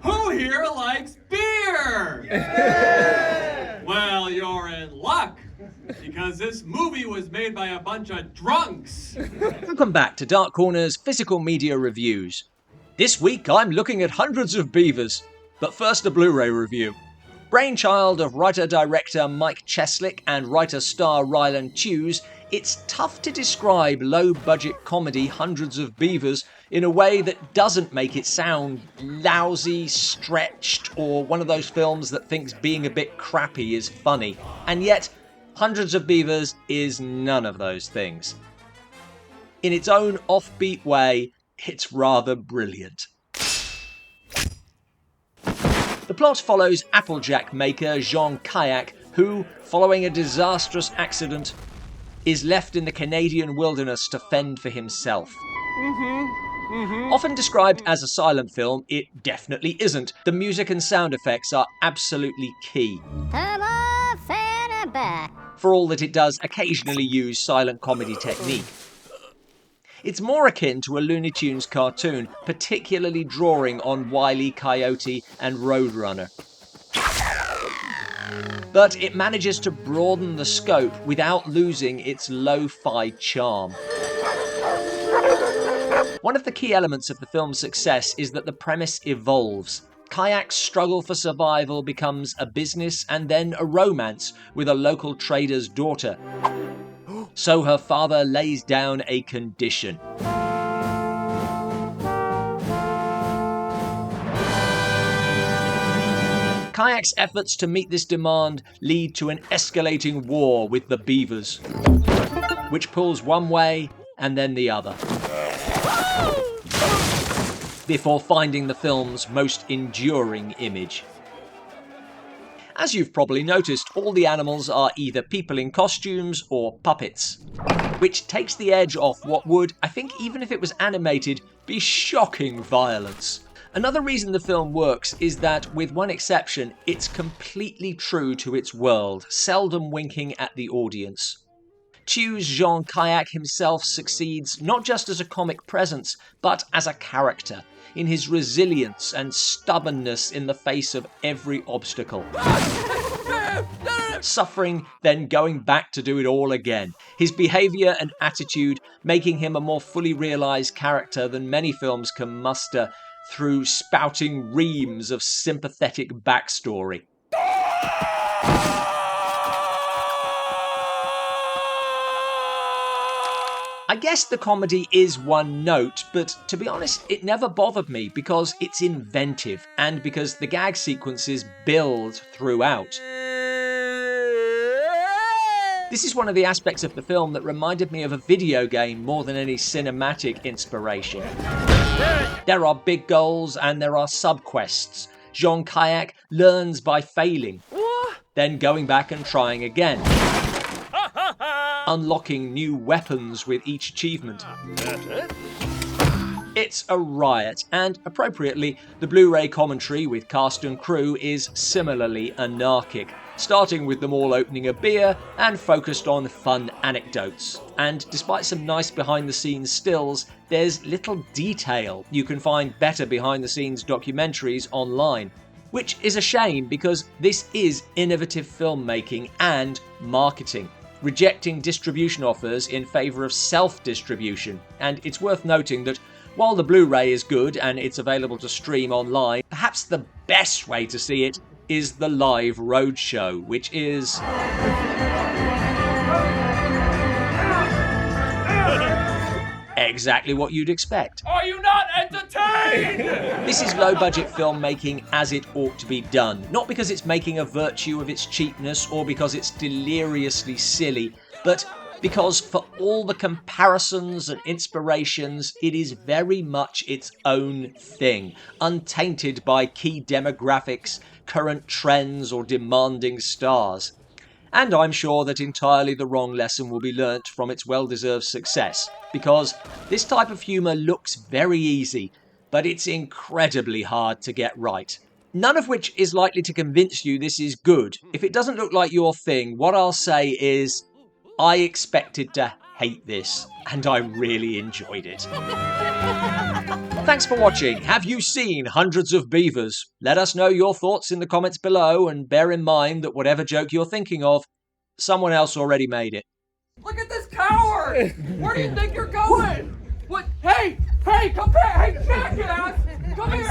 Who here likes beer? Yeah! Well, you're in luck, because this movie was made by a bunch of drunks. Welcome back to Dark Corner's Physical Media Reviews. This week I'm looking at Hundreds of Beavers, but first a Blu-ray review. Brainchild of writer-director Mike Cheslick and writer-star Ryland Hughes, it's tough to describe low-budget comedy Hundreds of Beavers in a way that doesn't make it sound lousy, stretched, or one of those films that thinks being a bit crappy is funny. And yet, Hundreds of Beavers is none of those things. In its own offbeat way, it's rather brilliant. The plot follows applejack maker Jean Kayak, who, following a disastrous accident, is left in the Canadian wilderness to fend for himself. Often described as a silent film, it definitely isn't. The music and sound effects are absolutely key. For all that it does occasionally use silent comedy technique. It's more akin to a Looney Tunes cartoon, particularly drawing on Wile E. Coyote and Roadrunner. But it manages to broaden the scope without losing its lo-fi charm. One of the key elements of the film's success is that the premise evolves. Kayak's struggle for survival becomes a business and then a romance with a local trader's daughter. So her father lays down a condition. Kayak's efforts to meet this demand lead to an escalating war with the Beavers, which pulls one way and then the other, before finding the film's most enduring image. As you've probably noticed, all the animals are either people in costumes or puppets, which takes the edge off what would, I think even if it was animated, be shocking violence. Another reason the film works is that, with one exception, it's completely true to its world, seldom winking at the audience. Hughes Jean Kayak himself succeeds not just as a comic presence, but as a character, in his resilience and stubbornness in the face of every obstacle. Suffering, then going back to do it all again. His behaviour and attitude making him a more fully realised character than many films can muster through spouting reams of sympathetic backstory. I guess the comedy is one note, but to be honest, it never bothered me because it's inventive and because the gag sequences build throughout. This is one of the aspects of the film that reminded me of a video game more than any cinematic inspiration. There are big goals and there are sub-quests. Jean Kayak learns by failing, then going back and trying again, unlocking new weapons with each achievement. It's a riot, and appropriately, the Blu-ray commentary with cast and crew is similarly anarchic, starting with them all opening a beer and focused on fun anecdotes. And despite some nice behind-the-scenes stills, there's little detail. You can find better behind-the-scenes documentaries online, which is a shame because this is innovative filmmaking and marketing, rejecting distribution offers in favour of self-distribution. And it's worth noting that while the Blu-ray is good and it's available to stream online, perhaps the best way to see it is the live roadshow, which is exactly what you'd expect. Are you not entertained? This is low-budget filmmaking as it ought to be done, not because it's making a virtue of its cheapness or because it's deliriously silly, but because for all the comparisons and inspirations, it is very much its own thing, untainted by key demographics, current trends, or demanding stars. And I'm sure that entirely the wrong lesson will be learnt from its well-deserved success, because this type of humour looks very easy, but it's incredibly hard to get right. None of which is likely to convince you this is good. If it doesn't look like your thing, what I'll say is, I expected to hate this, and I really enjoyed it. Thanks for watching. Have you seen Hundreds of Beavers? Let us know your thoughts in the comments below, and bear in mind that whatever joke you're thinking of, someone else already made it. Look at this coward! Where do you think you're going? What? Hey! Hey, come back! Hey, jackass! Come here!